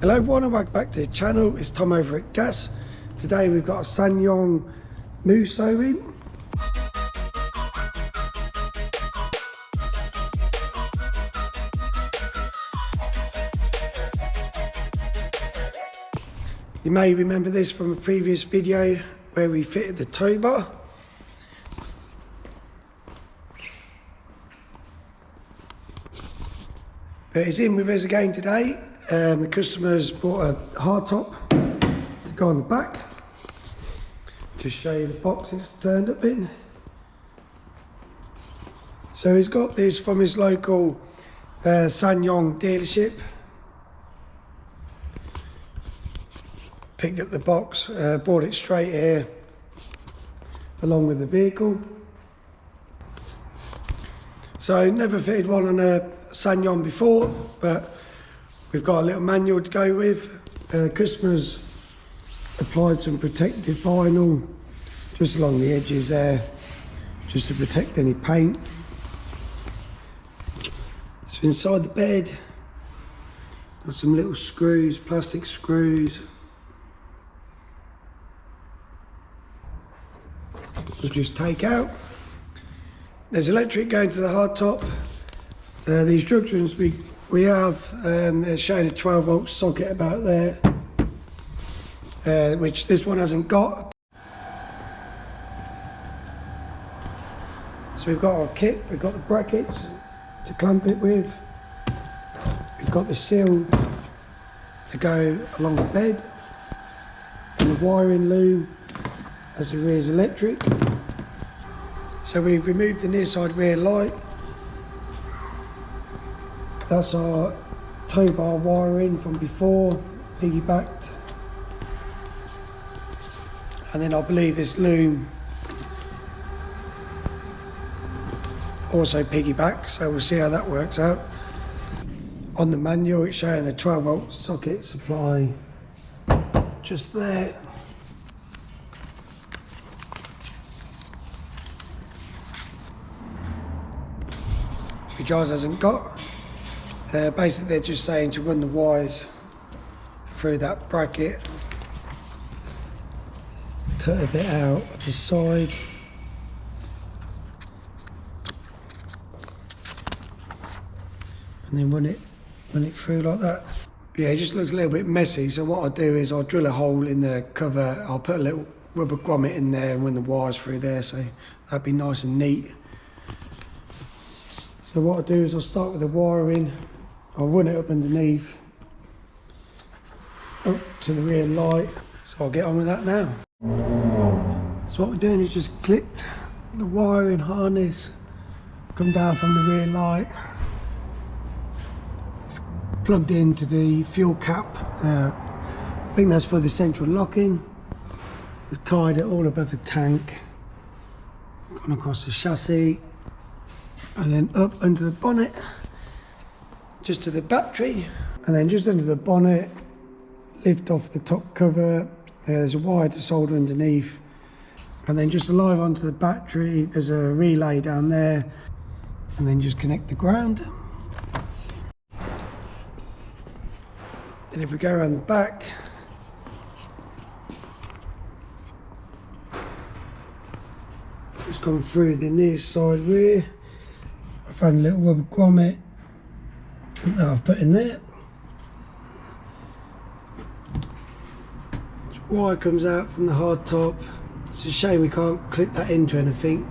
Hello everyone and welcome back to the channel. It's Tom over at Gas. Today we've got a Ssangyong Musso in. You may remember this from a previous video where we fitted the tow bar. But it's in with us again today. The customer's bought a hardtop to go on the back. Just show you the box it's turned up in. So he's got this from his local Ssangyong dealership. Picked up the box, bought it straight here along with the vehicle. So never fitted one on a Ssangyong before, but we've got a little manual to go with. Customers applied some protective vinyl just along the edges there, just to protect any paint. So inside the bed, got some little screws, plastic screws. We'll just take out. There's electric going to the hardtop. The instructions we have, they're showing a 12 volt socket about there, which this one hasn't got. So we've got our kit, we've got the brackets to clamp it with, we've got the seal to go along the bed, and the wiring loom as the rear is electric. So we've removed the near side rear light. That's our tow bar wiring from before, piggybacked. And then I believe this loom also piggyback, so we'll see how that works out. On the manual it's showing a 12 volt socket supply just there. Which ours hasn't got. Basically they're just saying to run the wires through that bracket, cut a bit out of the side, and then run it through like that. But yeah, it just looks a little bit messy, so what I'll do is I'll drill a hole in the cover, I'll put a little rubber grommet in there and run the wires through there, so that'd be nice and neat. So what I'll do is I'll start with the wiring, I'll run it up underneath, up to the rear light, so I'll get on with that now. So what we're doing is just clipped the wiring harness, come down from the rear light, it's plugged into the fuel cap, I think that's for the central locking. We've tied it all above the tank, gone across the chassis, and then up under the bonnet, just to the battery, and then just under the bonnet, lift off the top cover. There's a wire to solder underneath, and then just live onto the battery. There's a relay down there, and then just connect the ground. Then if we go around the back, just gone through the near side rear. I found a little rubber grommet that I've put in there. Wire comes out from the hardtop. It's a shame we can't clip that into anything.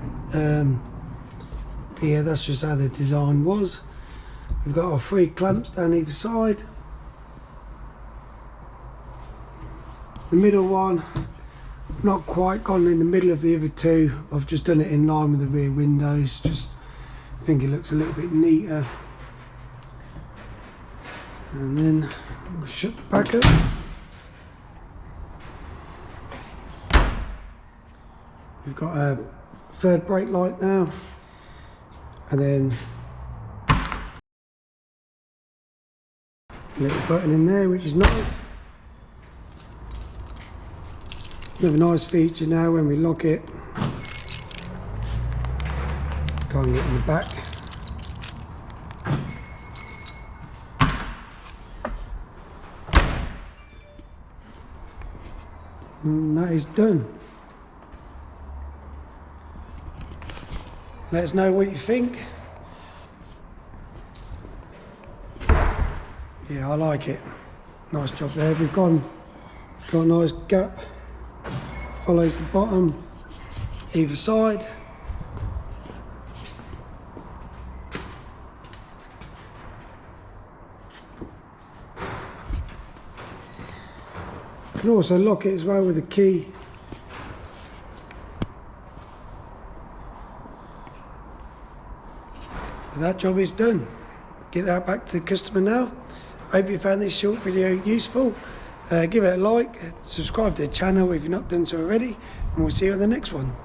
But yeah, that's just how the design was. We've got our 3 clamps down either side. The middle one, not quite gone in the middle of the other 2. I've just done it in line with the rear windows. Just I think it looks a little bit neater. And then we'll shut the back up. We've got a 3rd brake light now, and then a little button in there, which is nice. Another nice feature now when we lock it, can't get in the back. And that is done. Let us know what you think. Yeah, I like it. Nice job there. We've got a nice gap. Follows the bottom, either side. You can also lock it as well with a key. But that job is done. Get that back to the customer now. I hope you found this short video useful. Give it a like, subscribe to the channel if you've not done so already, and we'll see you on the next one.